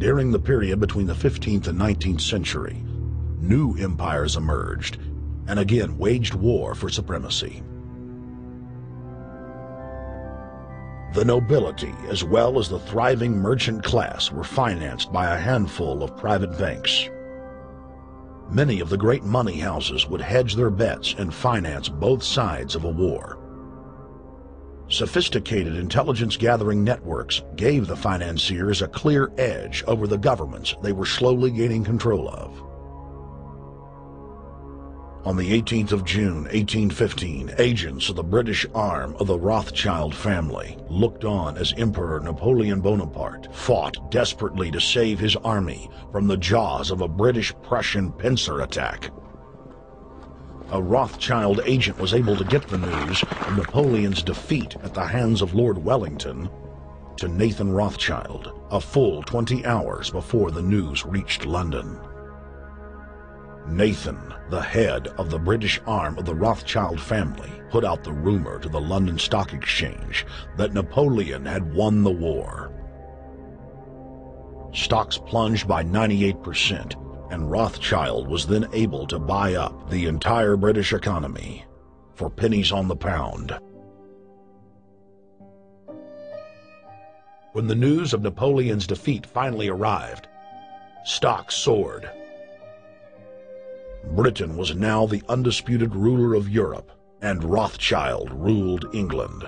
During the period between the 15th and 19th century, new empires emerged and again waged war for supremacy. The nobility, as well as the thriving merchant class, were financed by a handful of private banks. Many of the great money houses would hedge their bets and finance both sides of a war. Sophisticated intelligence-gathering networks gave the financiers a clear edge over the governments they were slowly gaining control of. On the 18th of June, 1815, agents of the British arm of the Rothschild family looked on as Emperor Napoleon Bonaparte fought desperately to save his army from the jaws of a British-Prussian pincer attack. A Rothschild agent was able to get the news of Napoleon's defeat at the hands of Lord Wellington to Nathan Rothschild, a full 20 hours before the news reached London. Nathan, the head of the British arm of the Rothschild family, put out the rumor to the London Stock Exchange that Napoleon had won the war. Stocks plunged by 98%, and Rothschild was then able to buy up the entire British economy for pennies on the pound. When the news of Napoleon's defeat finally arrived, stocks soared. Britain was now the undisputed ruler of Europe, and Rothschild ruled England.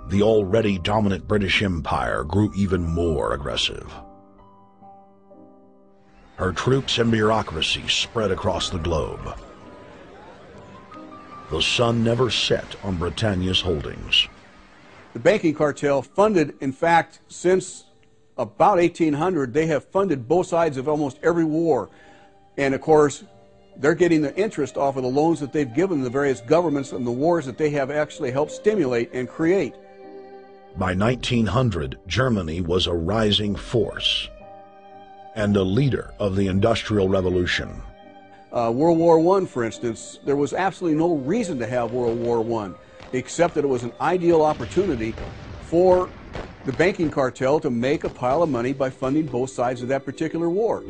The already dominant British Empire grew even more aggressive. Her troops and bureaucracy spread across the globe. The sun never set on Britannia's holdings. The banking cartel funded, in fact, since about 1800, they have funded both sides of almost every war. And of course, they're getting the interest off of the loans that they've given the various governments and the wars that they have actually helped stimulate and create. By 1900, Germany was a rising force and a leader of the Industrial Revolution. World War I, for instance, there was absolutely no reason to have World War I, except that it was an ideal opportunity for the banking cartel to make a pile of money by funding both sides of that particular war.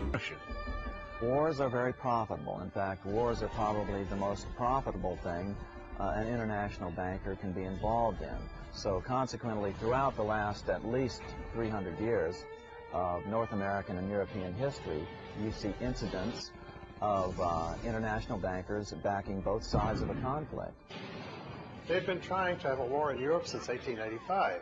Wars are very profitable. In fact, wars are probably the most profitable thing an international banker can be involved in. So consequently, throughout the last at least 300 years of North American and European history, you see incidents of international bankers backing both sides of a conflict. They've been trying to have a war in Europe since 1885,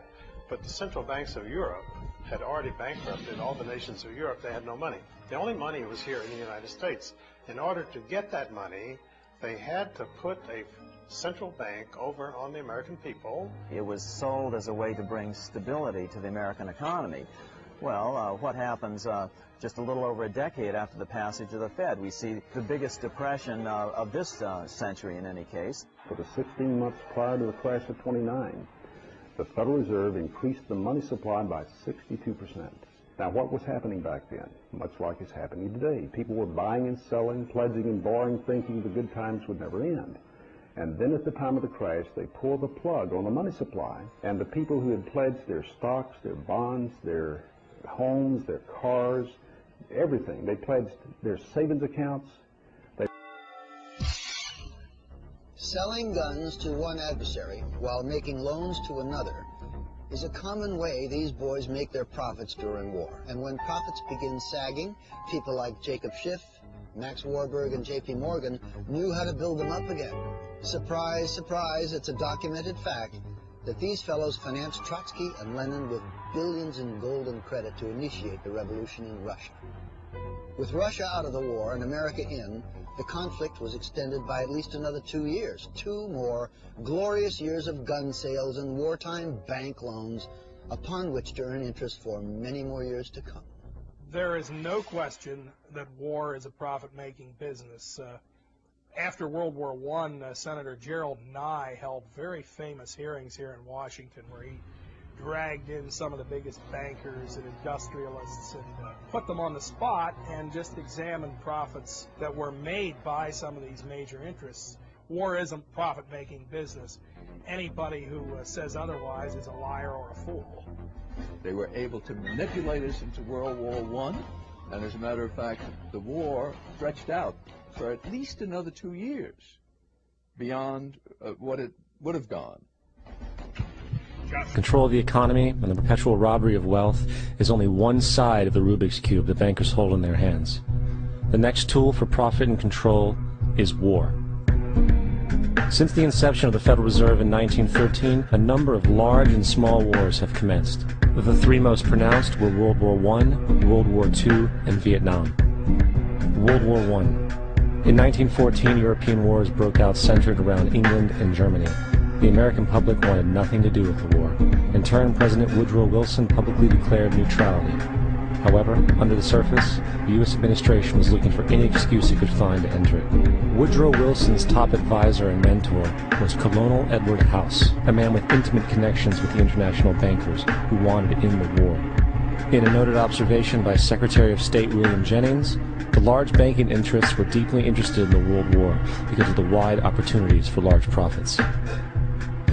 but the central banks of Europe had already bankrupted all the nations of Europe. They had no money. The only money was here in the United States. In order to get that money, they had to put a central bank over on the American people. It was sold as a way to bring stability to the American economy. Well, what happens just a little over a decade after the passage of the Fed? We see the biggest depression of this century in any case. For the 16 months prior to the crash of '29, the Federal Reserve increased the money supply by 62%. Now, what was happening back then? Much like it's happening today. People were buying and selling, pledging and borrowing, thinking the good times would never end. And then at the time of the crash, they pulled the plug on the money supply, and the people who had pledged their stocks, their bonds, their homes, their cars, everything. They pledged their savings accounts. Selling guns to one adversary while making loans to another is a common way these boys make their profits during war. And when profits begin sagging, people like Jacob Schiff, Max Warburg, and J.P. Morgan knew how to build them up again. Surprise, surprise, it's a documented fact that these fellows financed Trotsky and Lenin with billions in gold and credit to initiate the revolution in Russia. With Russia out of the war and America in, the conflict was extended by at least another 2 years. 2 more glorious years of gun sales and wartime bank loans, upon which to earn interest for many more years to come. There is no question that war is a profit-making business. After World War I, Senator Gerald Nye held very famous hearings here in Washington where he dragged in some of the biggest bankers and industrialists and put them on the spot and just examined profits that were made by some of these major interests. War isn't profit-making business. Anybody who says otherwise is a liar or a fool. They were able to manipulate us into World War I, and as a matter of fact, the war stretched out for at least another 2 years beyond what it would have gone. Control of the economy and the perpetual robbery of wealth is only one side of the Rubik's Cube the bankers hold in their hands. The next tool for profit and control is war. Since the inception of the Federal Reserve in 1913, a number of large and small wars have commenced. The three most pronounced were World War I, World War II, and Vietnam. World War I. In 1914, European wars broke out centered around England and Germany. The American public wanted nothing to do with the war. In turn, President Woodrow Wilson publicly declared neutrality. However, under the surface, the U.S. administration was looking for any excuse it could find to enter it. Woodrow Wilson's top advisor and mentor was Colonel Edward House, a man with intimate connections with the international bankers who wanted to end the war. In a noted observation by Secretary of State William Jennings, the large banking interests were deeply interested in the World War because of the wide opportunities for large profits.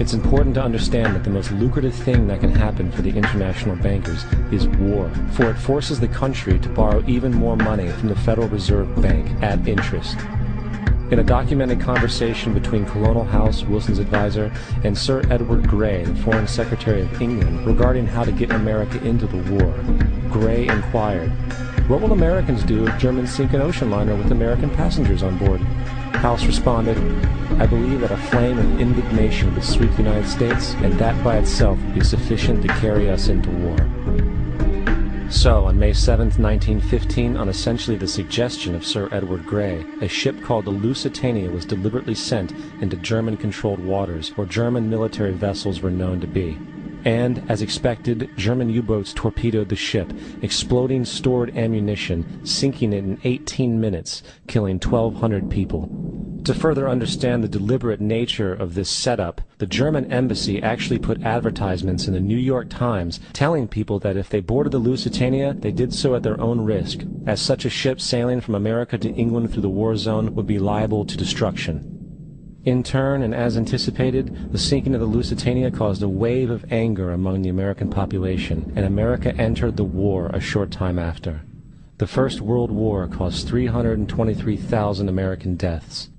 It's important to understand that the most lucrative thing that can happen for the international bankers is war, for it forces the country to borrow even more money from the Federal Reserve Bank at interest. In a documented conversation between Colonel House, Wilson's advisor, and Sir Edward Grey, the Foreign Secretary of England, regarding how to get America into the war, Grey inquired, "What will Americans do if Germans sink an ocean liner with American passengers on board?" House responded, "I believe that a flame of indignation would sweep the United States, and that by itself would be sufficient to carry us into war." So, on May 7, 1915, on essentially the suggestion of Sir Edward Grey, a ship called the Lusitania was deliberately sent into German-controlled waters where German military vessels were known to be. And, as expected, German U-boats torpedoed the ship, exploding stored ammunition, sinking it in 18 minutes, killing 1,200 people. To further understand the deliberate nature of this setup, the German embassy actually put advertisements in the New York Times telling people that if they boarded the Lusitania, they did so at their own risk, as such a ship sailing from America to England through the war zone would be liable to destruction. In turn, and as anticipated, the sinking of the Lusitania caused a wave of anger among the American population, and America entered the war a short time after. The First World War caused 323,000 American deaths.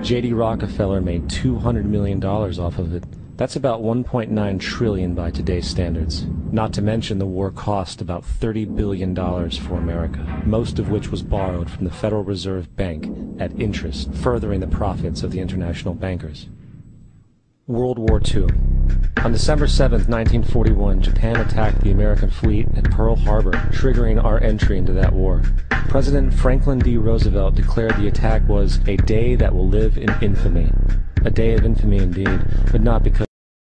J.D. Rockefeller made $200 million off of it. That's about $1.9 trillion by today's standards. Not to mention the war cost about $30 billion for America, most of which was borrowed from the Federal Reserve Bank at interest, furthering the profits of the international bankers. World War II. On December 7, 1941, Japan attacked the American fleet at Pearl Harbor, triggering our entry into that war. President Franklin D. Roosevelt declared the attack was a day that will live in infamy. A day of infamy indeed, but not because